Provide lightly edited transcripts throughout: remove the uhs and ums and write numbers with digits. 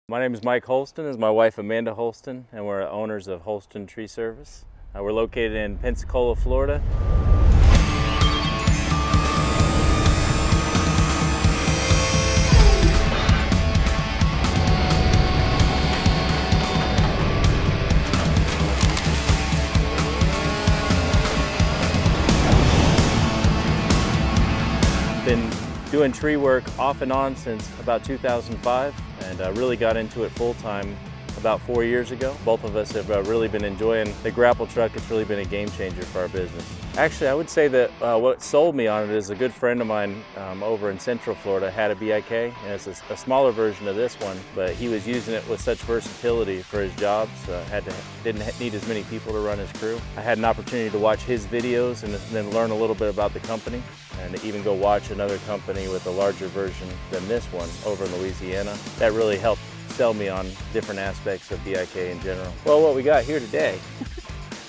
My name is Mike Holston. This is my wife Amanda Holston, and we're owners of Holston Tree Service. We're located in Pensacola, Florida. Been doing tree work off and on since about 2005, and really got into it full-time about 4 years ago. Both of us have really been enjoying the grapple truck. It's really been a game changer for our business. Actually, I would say that what sold me on it is a good friend of mine over in Central Florida had a BIK, and it's a smaller version of this one, but he was using it with such versatility for his jobs. Didn't need as many people to run his crew. I had an opportunity to watch his videos and then learn a little bit about the company, and even go watch another company with a larger version than this one over in Louisiana. That really helped sell me on different aspects of BIK in general. Well, what we got here today,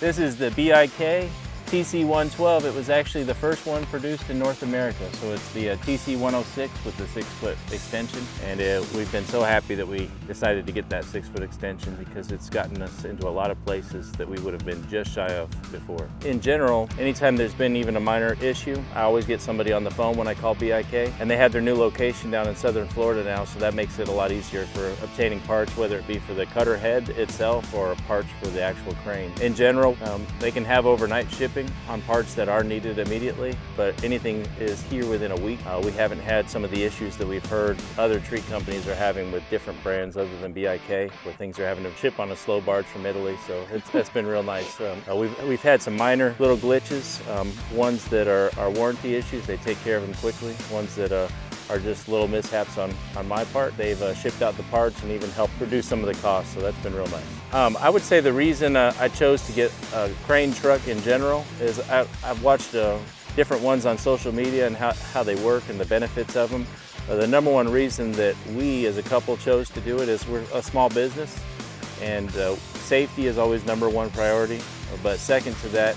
this is the BIK TC-112. It was actually the first one produced in North America. So it's the TC-106 with the 6-foot extension. And we've been so happy that we decided to get that 6-foot extension because it's gotten us into a lot of places that we would have been just shy of before. In general, anytime there's been even a minor issue, I always get somebody on the phone when I call BIK, and they have their new location down in Southern Florida now, so that makes it a lot easier for obtaining parts, whether it be for the cutter head itself or parts for the actual crane. In general, they can have overnight shipping on parts that are needed immediately, but anything is here within a week. We haven't had some of the issues that we've heard other tree companies are having with different brands other than BIK, where things are having to ship on a slow barge from Italy, so that's been real nice. We've had some minor little glitches, ones that are warranty issues, they take care of them quickly. Ones that are just little mishaps on my part. They've shipped out the parts and even helped reduce some of the costs, so that's been real nice. I would say the reason I chose to get a crane truck in general is I've watched different ones on social media and how they work and the benefits of them. The number one reason that we as a couple chose to do it is we're a small business, and safety is always number one priority. But second to that,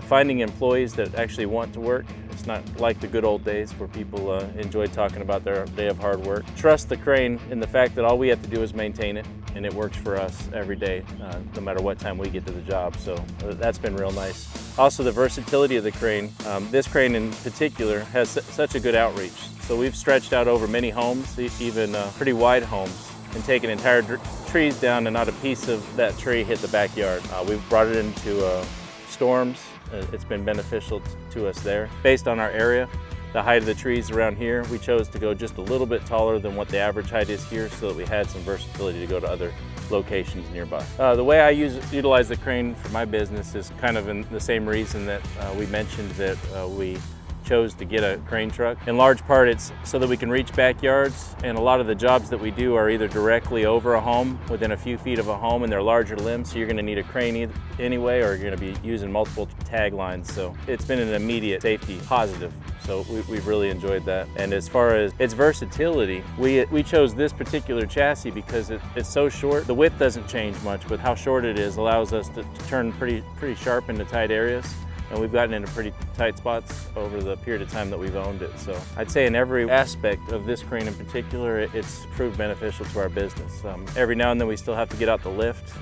finding employees that actually want to work. It's not like the good old days where people enjoy talking about their day of hard work. Trust the crane in the fact that all we have to do is maintain it, and it works for us every day, no matter what time we get to the job. So that's been real nice. Also, the versatility of the crane. This crane in particular has such a good outreach. So we've stretched out over many homes, even pretty wide homes, and taken entire trees down and not a piece of that tree hit the backyard. We've brought it into storms. It's been beneficial to us there. Based on our area, the height of the trees around here, we chose to go just a little bit taller than what the average height is here so that we had some versatility to go to other locations nearby. The way I utilize the crane for my business is kind of in the same reason that we mentioned that we chose to get a crane truck. In large part, it's so that we can reach backyards, and a lot of the jobs that we do are either directly over a home, within a few feet of a home, and they're larger limbs, so you're gonna need a crane anyway, or you're gonna be using multiple tag lines. So it's been an immediate safety positive. So we've really enjoyed that. And as far as its versatility, we chose this particular chassis because it's so short. The width doesn't change much, but how short it is allows us to turn pretty sharp into tight areas. And we've gotten into pretty tight spots over the period of time that we've owned it. So I'd say in every aspect of this crane in particular, it's proved beneficial to our business. Every now and then we still have to get out the lift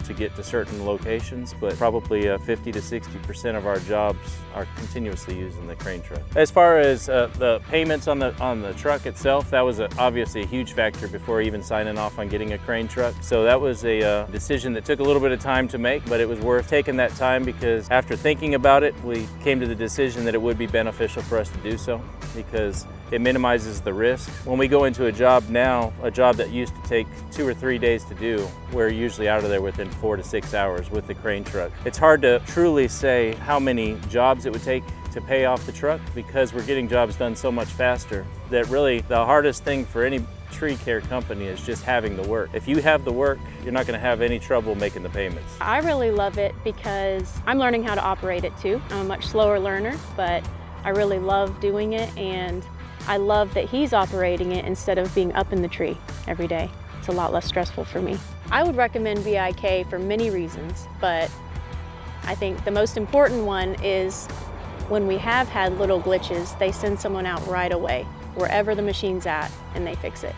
to get to certain locations, but probably 50 to 60% of our jobs are continuously using the crane truck. As far as the payments on the truck itself, that was obviously a huge factor before even signing off on getting a crane truck. So that was a decision that took a little bit of time to make, but it was worth taking that time because after thinking about it, we came to the decision that it would be beneficial for us to do so because it minimizes the risk. When we go into a job now, a job that used to take 2 or 3 days to do, we're usually out of there within 4 to 6 hours with the crane truck. It's hard to truly say how many jobs it would take to pay off the truck because we're getting jobs done so much faster that really the hardest thing for any tree care company is just having the work. If you have the work, you're not going to have any trouble making the payments. I really love it because I'm learning how to operate it too. I'm a much slower learner, but I really love doing it, and I love that he's operating it instead of being up in the tree every day. It's a lot less stressful for me. I would recommend BIK for many reasons, but I think the most important one is when we have had little glitches, they send someone out right away, wherever the machine's at, and they fix it.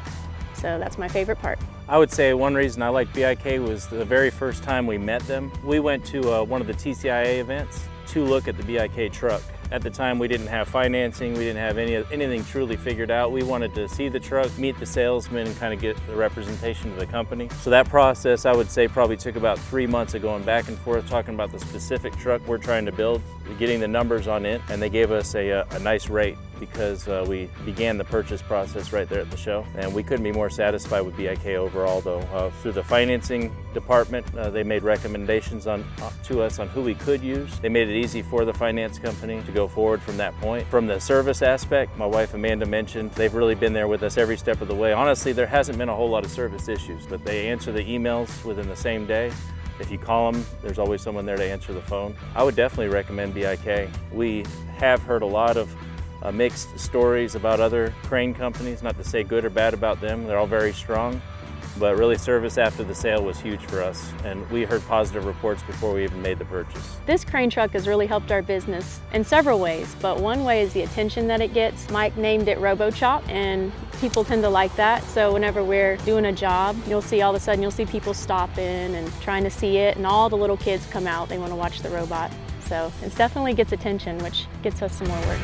So that's my favorite part. I would say one reason I liked BIK was the very first time we met them. We went to one of the TCIA events to look at the BIK truck. At the time, we didn't have financing, we didn't have anything truly figured out. We wanted to see the truck, meet the salesman, and kind of get the representation of the company. So that process, I would say, probably took about 3 months of going back and forth, talking about the specific truck we're trying to build, getting the numbers on it, and they gave us a nice rate because we began the purchase process right there at the show. And we couldn't be more satisfied with BIK overall, though. Through the financing department, they made recommendations to us on who we could use. They made it easy for the finance company to go forward from that point. From the service aspect, my wife Amanda mentioned, they've really been there with us every step of the way. Honestly, there hasn't been a whole lot of service issues, but they answer the emails within the same day. If you call them, there's always someone there to answer the phone. I would definitely recommend BIK. We have heard a lot of mixed stories about other crane companies, not to say good or bad about them. They're all very strong, but really service after the sale was huge for us, and we heard positive reports before we even made the purchase. This crane truck has really helped our business in several ways, but one way is the attention that it gets. Mike named it RoboChop, and people tend to like that, so whenever we're doing a job, you'll see all of a sudden you'll see people stopping and trying to see it, and all the little kids come out, they want to watch the robot. So it definitely gets attention, which gets us some more work.